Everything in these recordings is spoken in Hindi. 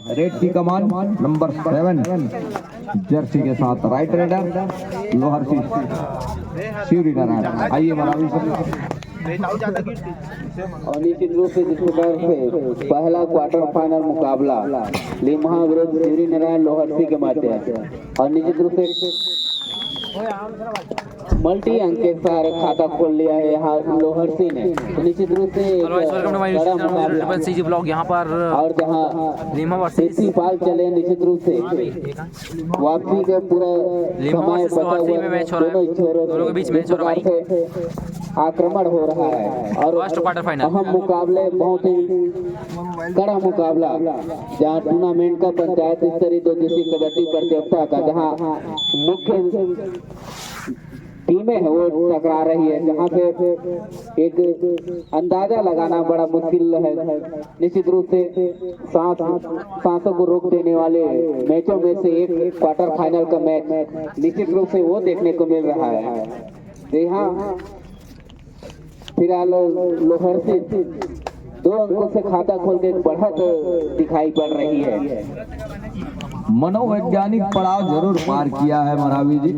रेड की कमान नंबर 7 जर्सी के साथ राइट रेडर लोहरसी शिवरी नारायण। आइए मरावी और निश्चित रूप से जिस प्रकार से पहला क्वार्टर फाइनल मुकाबला लिम्हा विरुद्ध शिवरी नारायण लोहरसी के माध्यम और निश्चित रूप से मल्टी अंक के सारे खाता खोल लिया है यहाँ लोहरसी ने। तो निश्चित रूप से ब्लॉग यहाँ पर और जहाँ पाल चले निश्चित रूप से वापसी के पूरा समय बचा हुआ दोनों के बीच मैच हो रहा है, आक्रमण हो रहा है और अहम मुकाबले बहुत ही कड़ा मुकाबला जहाँ टूर्नामेंट का पंचायत स्तरीय 2 दिवसीय कबड्डी प्रतियोगिता का जहाँ मुख्य टीमें हैं वो टकरा रही है, जहाँ पे एक अंदाजा लगाना बड़ा मुश्किल है। निश्चित रूप से सांसों को रोक देने वाले मैचों में से एक क्वार्टर फाइनल का मैच निश्चित रूप से वो देखने को मिल रहा है। यहाँ फिलहाल लोहरसी 2 अंकों से खाता खोल के बढ़त दिखाई पड़ रही है। मनोवैज्ञानिक पड़ाव जरूर पार किया है मरावी जी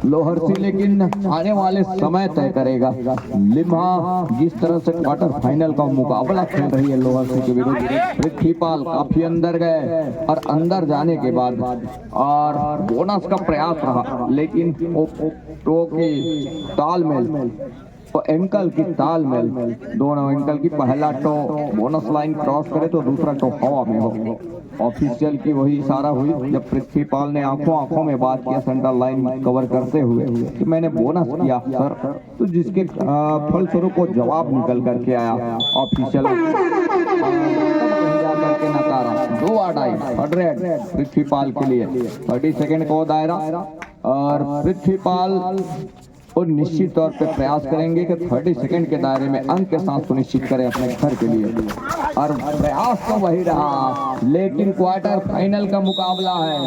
लोहरसी, लेकिन आने वाले समय तय करेगा। लिम्हा जिस तरह से क्वार्टर फाइनल का मुकाबला खेल रही है लोहरसी के विरुद्ध, पृथ्वीपाल काफी अंदर गए और अंदर जाने के बाद और बोनस का प्रयास रहा, लेकिन टो की तालमेल तो एंकल की तालमेल, दोनों एंकल की पहला टो बोनस लाइन क्रॉस करे तो दूसरा टो हवा में हो। ऑफिशियल की वही इशारा हुई जब पृथ्वीपाल ने आंखों में बात किया सेंट्रल लाइन कवर करते हुए कि मैंने बोनस किया सर, तो जिसके फलस्वरूप को जवाब निकल करके आया ऑफिशियल करके नकारा। 2 आडाई 100 पृथ्वीपाल के लिए 30 सेकेंड को दायरा और पृथ्वीपाल और निश्चित तौर पे प्रयास करेंगे कि 30 सेकंड के दायरे में अंक के साथ सुनिश्चित करें अपने घर के लिए, और प्रयास तो वही रहा, लेकिन क्वार्टर फाइनल का मुकाबला है,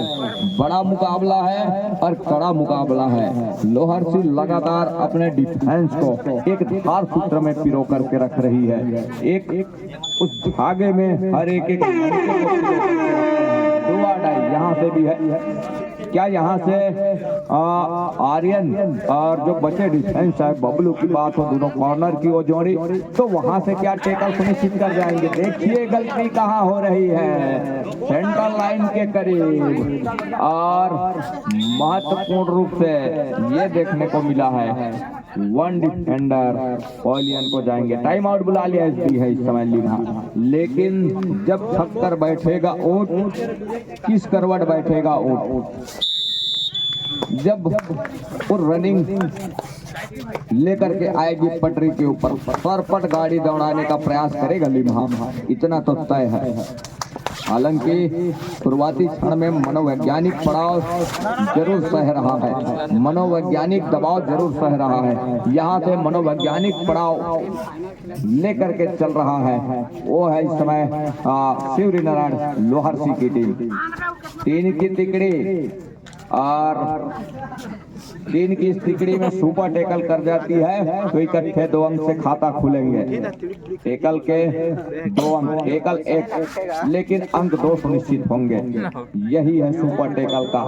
बड़ा मुकाबला है और कड़ा मुकाबला है। लोहरसी लगातार अपने डिफेंस को एक धार सूत्र में पिरो करके रख रही है, एक उस धागे में हर एक यहाँ से भी है। क्या यहाँ से आर्यन और जो बचे डिफेंस है बबलू की बात हो, दोनों कॉर्नर की वो जोड़ी, तो वहां से क्या टेकल सुनिश्चित कर जाएंगे। देखिए गलती कहाँ हो रही है, सेंट्रल लाइन के करीब, और महत्वपूर्ण रूप से ये देखने को मिला है 1 डिफेंडर पॉलियन को जाएंगे। टाइम आउट बुला लिया है इस समय लिम्हा, लेकिन जब थक कर बैठेगा ऊंट, किस करवट बैठेगा ऊंट, जब वो रनिंग लेकर के आएगी पटरी के ऊपर, सरपट गाड़ी दौड़ाने का प्रयास करेगा लिम्हा, इतना तो तय है। हालांकि शुरुआती क्षण में मनोवैज्ञानिक पड़ाव जरूर सह रहा है, मनोवैज्ञानिक दबाव जरूर सह रहा है। यहाँ से मनोवैज्ञानिक पड़ाव लेकर के चल रहा है, वो है इस समय शिवरी नारायण लोहरसी की टीम। 3 की तिकड़ी और 3 की इस तिकड़ी में सुपर टेकल कर जाती है तो इकट्ठे 2 अंक से खाता खुलेंगे। टेकल के 2 अंक, टेकल 1, लेकिन अंक 2 सुनिश्चित होंगे। यही है सुपर टेकल का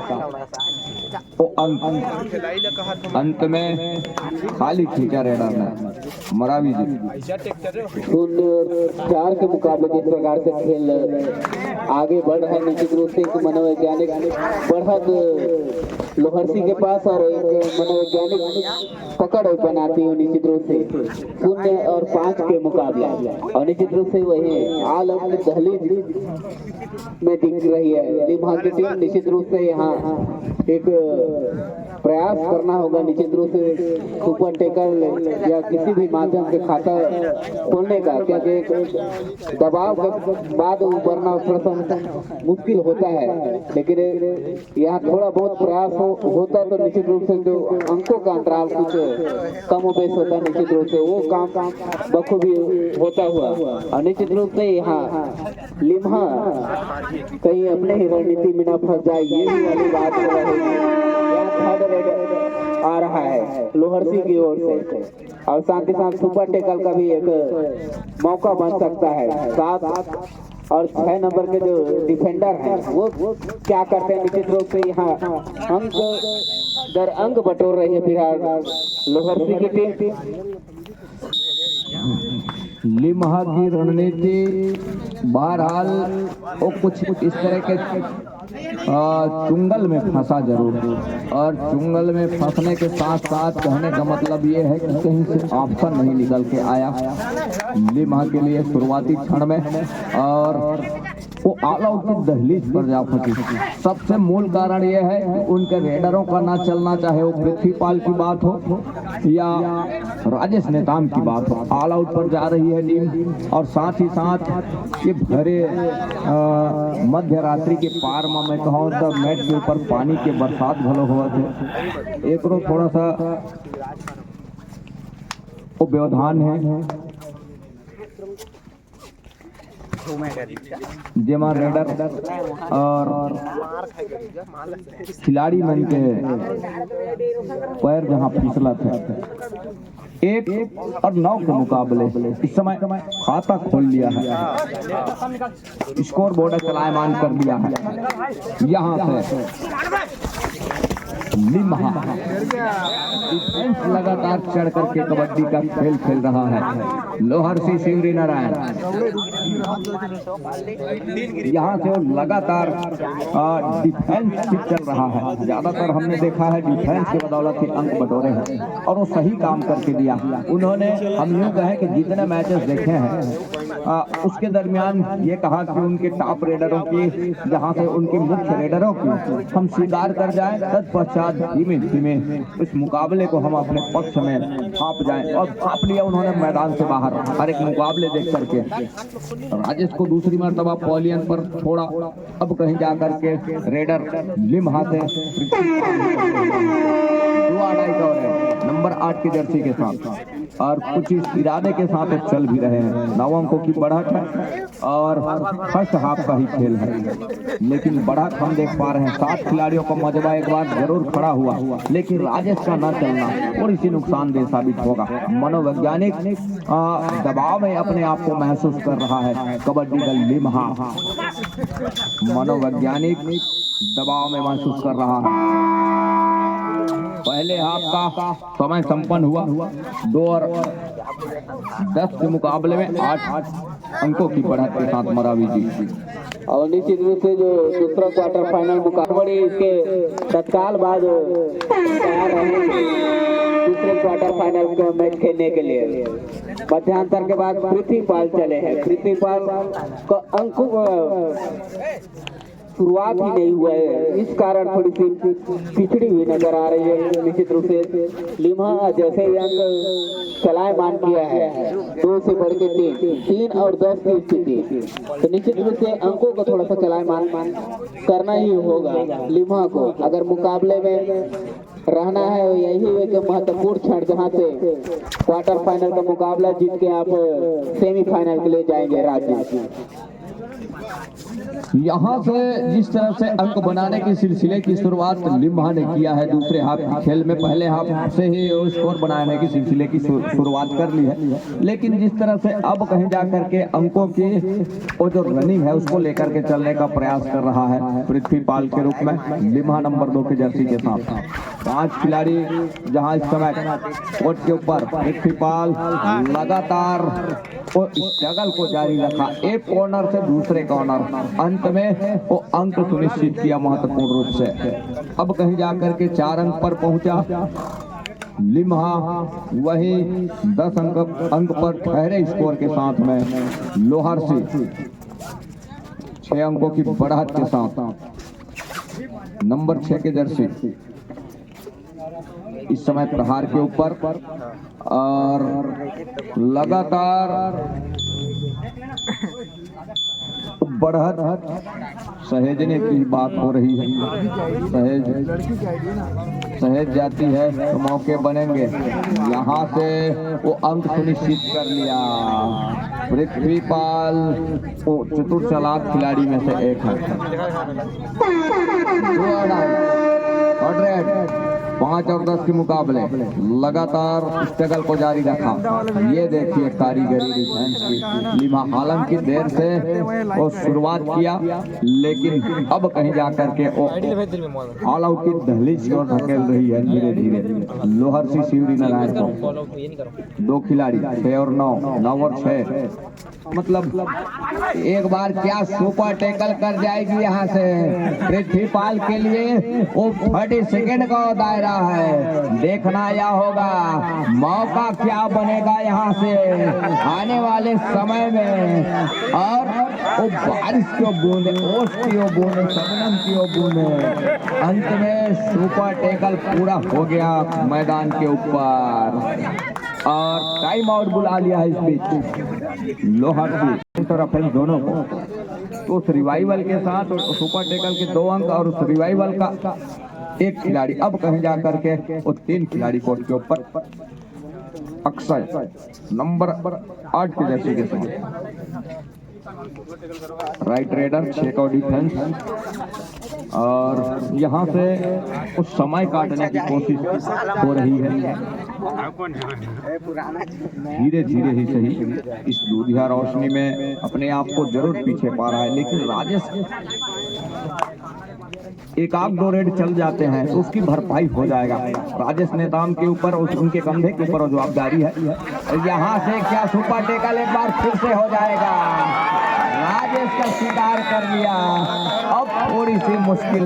तो अंत में खाली खींचा रेडर ने। मरावी जी 4 के मुकाबले जिस प्रकार से खेल आगे बढ़ रहा है, निश्चित रूप से एक मनोवैज्ञानिक बढ़त लोहरसी के पास और एक मनोवैज्ञानिक पकड़ बनाती है निश्चित रूप से 0 और 5 के मुकाबला, और निश्चित रूप से वही आल अपनी दहलीज में दिख रही है लिम्हा की टीम। निश्चित रूप से यहाँ एक प्रयास करना होगा निश्चित रूप से सुपर टेकल या किसी भी माध्यम से खाता खोलने का, क्योंकि दबाव के बाद उभरना मुश्किल होता है, लेकिन यहाँ थोड़ा बहुत प्रयास होता तो निश्चित रूप से जो अंकों का अंतराल कुछ कम बेस होता निश्चित रूप से वो काम बखूबी होता हुआ, और निश्चित रूप से यहाँ लिम्हा कहीं अपने ही रणनीति में न फंस जाए, ये भी वाली बात हो रही है। आ रहा है लोहरसी की ओर से, और साथ ही साथ सुपर टेकल का भी एक मौका बन सकता है। 7 और 6 नंबर के जो डिफेंडर हैं वो क्या करते हैं निश्चित रूप से यहाँ अंक दर अंक बटोर रही है फिलहाल लोहरसी की टीम। लिम्हा की रणनीति बहरहाल वो कुछ इस तरह के चुंगल में फंसा जरूर, और चुंगल में फंसने के साथ साथ कहने का मतलब ये है कि कहीं से ऑप्शन नहीं निकल के आया लिम्हा के लिए शुरुआती क्षण में, और वो ऑल आउट की दहलीज पर जा फंसी। सबसे मूल कारण ये है कि उनके रेडरों का ना चलना, चाहे वो पृथ्वीपाल की बात हो या राजेश नेताम की बात हो, ऑल आउट पर जा रही है टीम। और साथ ही साथ ये भरे मध्य रात्रि के पार में कहूँ तो मैच के ऊपर पानी के बरसात भलो हुआ थे, एक थोड़ा सा वो व्यवधान है जेमा रेडर और खिलाड़ी मन के पैर जहां फिसला थे। 1 और 9 के मुकाबले इस समय खाता खोल लिया है, स्कोर बोर्ड चलायमान कर दिया है। यहाँ से लिम्हा डिफेंस लगातार चढ़ करके कबड्डी का खेल खेल रहा है। लोहरसी सिमरी नारायण यहाँ से वो लगातार डिफेंस चल रहा है। ज्यादातर हमने देखा है डिफेंस के बदौलत ही अंक बटोरे हैं, और वो सही काम करके दिया। उन्होंने, हम यूँ कहें कि जितने मैचेस देखे हैं उसके दरमियान ये कहा कि उनके टॉप रेडरों की, जहाँ से उनके मुख्य रेडरों की हम स्वीकार कर जाएं, तत्पश्चात धीमे धीमे इस मुकाबले को हम अपने पक्ष में भाप जाएं। और भाप लिया उन्होंने मैदान से बाहर हर एक मुकाबले देख करके। राजेश को दूसरी मर्तबा पॉलियन पर छोड़ा, अब कहीं जा करके रेडर लिम्हा से नंबर 8 की जर्सी के साथ और कुछ इस इरादे के साथ चल भी रहे हैं। 9 अंकों की बढ़त है और फर्स्ट हाफ का ही खेल है, लेकिन बढ़त हम देख पा रहे हैं। 7 खिलाड़ियों का मजबा एक बार जरूर खड़ा हुआ, लेकिन राजेश का न चलना थोड़ी सी नुकसानदेह साबित होगा। मनोवैज्ञानिक दबाव में अपने आप को महसूस कर रहा है कबड्डी दल लिम्हा, मनोवैज्ञानिक दबाव में महसूस कर रहा है। पहले हाफ का समय संपन्न हुआ। 2 और 10 के मुकाबले में 8 अंकों की बढ़त के साथ मरावी जीती। और निश्चित रूप से जो दूसरा क्वार्टर फाइनल मुकाबले इसके तत्काल बाद तैयार रहेंगे दूसरे क्वार्टर फाइनल का मैच खेलने के लिए। मध्यांतर के बाद पृथ्वीपाल चले हैं। पृथ्वीपाल का अंक शुरुआत ही नहीं हुआ है, इस कारण थोड़ी सी पिछड़ी हुई नजर आ रही है। निश्चित रूप से लिम्हा जैसे ही अंक चलायमान किया है 2 से बढ़ के 3 और 10 की स्थिति, तो निश्चित रूप से अंकों को थोड़ा सा चलायमान करना ही होगा लिम्हा को, अगर मुकाबले में रहना है। यही एक महत्वपूर्ण क्षण जहां से क्वार्टर फाइनल का मुकाबला जीत के आप सेमीफाइनल के लिए जाएंगे राज्य। यहाँ से जिस तरह से अंक बनाने के सिलसिले की शुरुआत लिम्हा ने किया है दूसरे हाफ के खेल में, पहले हाफ से ही स्कोर बनाने की सिलसिले की शुरुआत कर ली है, लेकिन जिस तरह से अब कहीं जा करके अंकों की वो जो रनिंग है उसको लेकर के चलने का प्रयास कर रहा है पृथ्वीपाल के रूप में। लिम्हा नंबर 2 की जर्सी के साथ 5 खिलाड़ी, जहां इस समय कोर्ट के ऊपर पृथ्वीपाल लगातार स्ट्रगल को जारी रखा, एक कॉर्नर से दूसरे कॉर्नर, अंत में वो अंक सुनिश्चित किया महत्वपूर्ण रूप से। अब कहीं जाकर के 4 अंक पर पहुंचा लिम्हा, वही 10 अंक पर ठहरे स्कोर के साथ में लोहरसी 6 अंकों की बढ़त के साथ नंबर 6 के जर्सी इस समय प्रहार के ऊपर, और लगातार बढ़त सहेजने की बात हो रही है। सहेज जाती है तो मौके बनेंगे। यहाँ से वो अंक सुनिश्चित कर लिया। पृथ्वीपाल वो चतुर चालाक खिलाड़ी में से एक है। 5 और 10 के मुकाबले लगातार स्ट्रगल को जारी रखा। ये देखिए कारीगरी डिफेंस की। लिमा आलम की देर से वो शुरुआत किया, लेकिन अब कहीं जाकर के वो ऑल आउट की दहलीज की ओर धकेल रही है धीरे धीरे। लोहरसी शिवरी नारायण को 2 खिलाड़ी 6 और 9, 9 और 6, मतलब एक बार क्या सुपर टैकल कर जाएगी यहाँ से पृथ्वीपाल के लिए। वो 30 सेकेंड का दायरा है, देखना यह होगा मौका क्या बनेगा यहाँ से आने वाले समय में। और वो बारिश की बूंदे, ओस की बूंदे, शबनम की बूंदे, अंत में सुपर टैकल पूरा हो गया मैदान के ऊपर और टाइम आउट बुला लिया है इस बीच लोहरसी तरफ दोनों को। तो उस रिवाइवल के साथ और सुपर टैकल के 2 अंक और उस रिवाइवल का 1 खिलाड़ी। अब कहीं जाकर के वो 3 खिलाड़ी कोर्ट के ऊपर अक्षय नंबर 8 के जर्सी के साथ राइट रेडर 6 का डिफेंस। और यहाँ से उस समय काटने की कोशिश हो रही है, धीरे धीरे ही सही। इस दूधिया रोशनी में अपने आप को जरूर पीछे पा रहा है, लेकिन राजेश एक आध 2 रेड चल जाते हैं तो उसकी भरपाई हो जाएगा। राजेश नेताम के ऊपर उनके कंधे के ऊपर जवाबदारी है। यहाँ से क्या सुपर टैकल एक बार फिर से हो जाएगा। राजेश का शिकार कर लिया। अब थोड़ी सी मुश्किल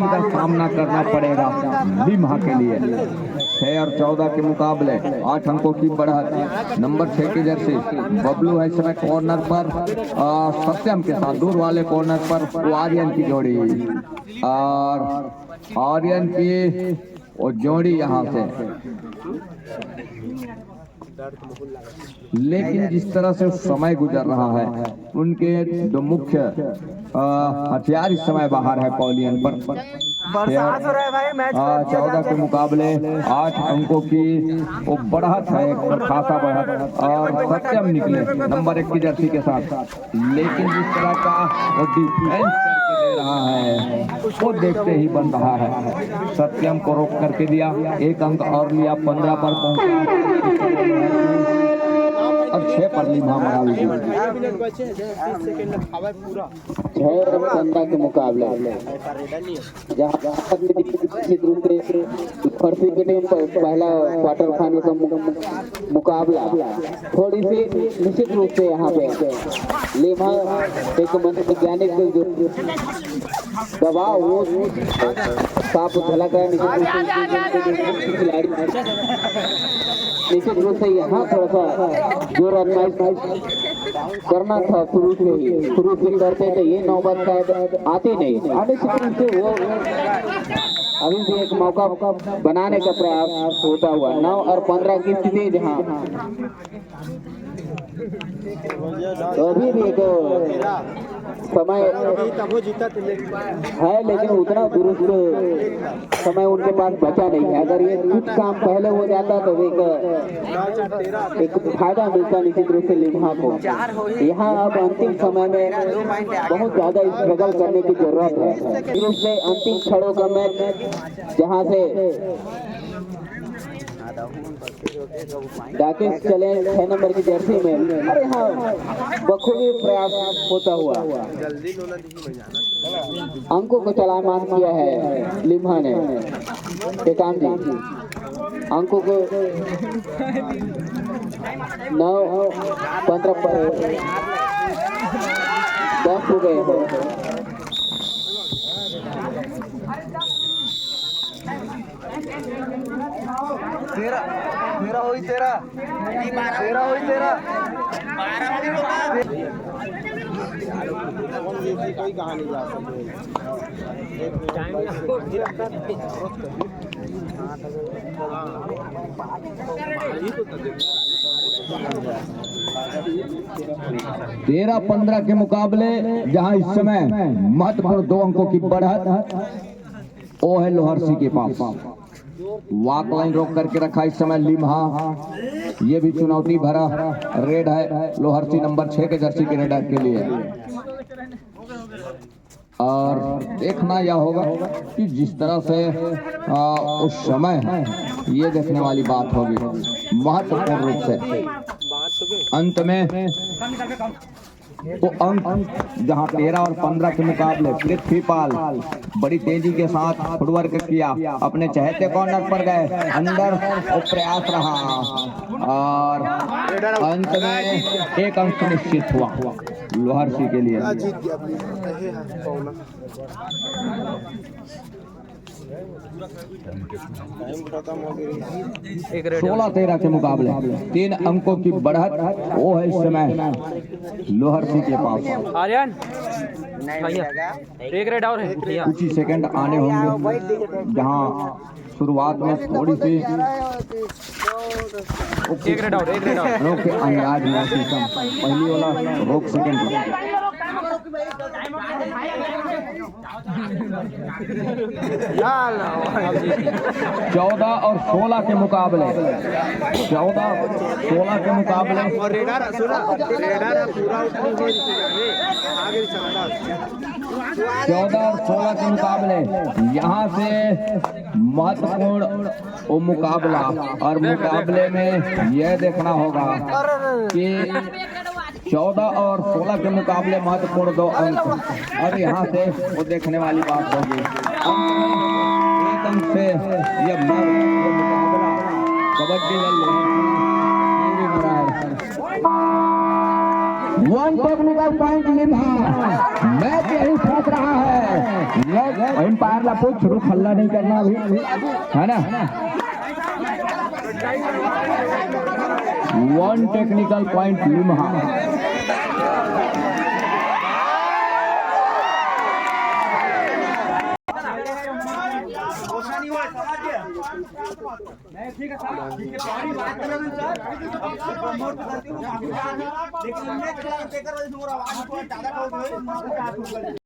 का सामना करना पड़ेगा लिम्हा के लिए। 6 और 14 के मुकाबले 8 अंकों की बढ़त। नंबर 6 की जर्सी बबलू है इस समय कॉर्नर पर सत्यम के साथ, दूर वाले कॉर्नर पर आर्यन की जोड़ी। और आर्यन की वो जोड़ी यहाँ से, लेकिन जिस तरह से समय गुजर रहा है उनके 2 मुख्य हथियार इस समय बाहर है पॉलियन पर। 14 के मुकाबले 8 अंकों की वो बढ़त है, एक खासा बढ़त। और सत्यम निकले नंबर 1 की जर्सी के साथ, लेकिन जिस तरह का वो डिफेंस करके दे रहा है वो देखते ही बन रहा है। सत्यम को रोक करके दिया, 1 अंक और लिया, 15 पर पहुंचा और 6 पर लिम्हा मरा ली। 6 और 15 के मुकाबले जहाँ फर्सी के टीम पर पहला क्वार्टर फाइनल का मुकाबला थोड़ी सी निश्चित रूप से यहाँ पे लिम्हा एक वैज्ञानिक दबाव वो साफ झलक है निश्चित रूप से यहाँ थोड़ा सा जोर करना था शुरू से करते थे, ये नौबत शायद आती नहीं। निश्चित रूप से वो अभी भी एक मौका बनाने का प्रयास होता हुआ 9 और 15 की स्थिति जहाँ तो अभी भी एक समय है, लेकिन उतना दुरुस्त समय उनके पास बचा नहीं है। अगर ये कुछ काम पहले हो जाता तो एक फायदा मिलता निश्चित रूप से लिम्हा को। यहाँ अब अंतिम समय में बहुत ज्यादा स्ट्रगल करने की जरूरत है। इसलिए अंतिम क्षणों का मैच जहाँ से डाकेश चले 6 नंबर की जर्सी में, अरे हाँ बखूबी प्रयास होता हुआ अंकों को चलामान किया है लिम्हा ने। टेकाम जी अंकों को 9 15 पर 10 हो गए हैं। तेरा हुई तेरा कोई कहानी जा तेरह 15 के मुकाबले जहां इस समय महत्वपूर्ण 2 अंकों की बढ़त वो है लोहरसी के पास। वॉक लाइन रोक करके रखा इस समय लिम्हा। ये भी चुनौती भरा रेड है लोहरसी नंबर 6 के जर्सी के रेडर के लिए। और देखना यह होगा कि जिस तरह से उस समय ये देखने वाली बात होगी महत्वपूर्ण रूप से अंत में वो अंक जहां 13 और 15 के मुकाबले पृथ्वीपाल बड़ी तेजी के साथ फुटवर्क किया, अपने चहेते कॉर्नर पर गए, अंदर वो प्रयास रहा और अंत में एक अंक सुनिश्चित हुआ लोहरसी के लिए। 16-13 के मुकाबले 3 अंकों की बढ़त वो है इस समय लोहरसी के पास। आर्यन एक रेड और है कुछ ही सेकंड आने होंगे जहां शुरुआत में थोड़ी सी एक रेड आउट रोक के अंदाज में सिस्टम पहली वाला रोक सेकंड 14 और 16 के मुकाबले 14-16 के मुकाबले 14 और 16 के मुकाबले यहाँ से महत्वपूर्ण वो मुकाबला और मुकाबले में यह देखना होगा कि 14 और 16 के मुकाबले महत्वपूर्ण 2 अंक और यहाँ से वो देखने वाली बात होगी एक अंक से यह मुकाबला kabaddi one technical point match यही फंस रहा है। एम्पायर ला कुछ रुख हल्ला नहीं करना अभी, है ना। One technical point लिम्हा।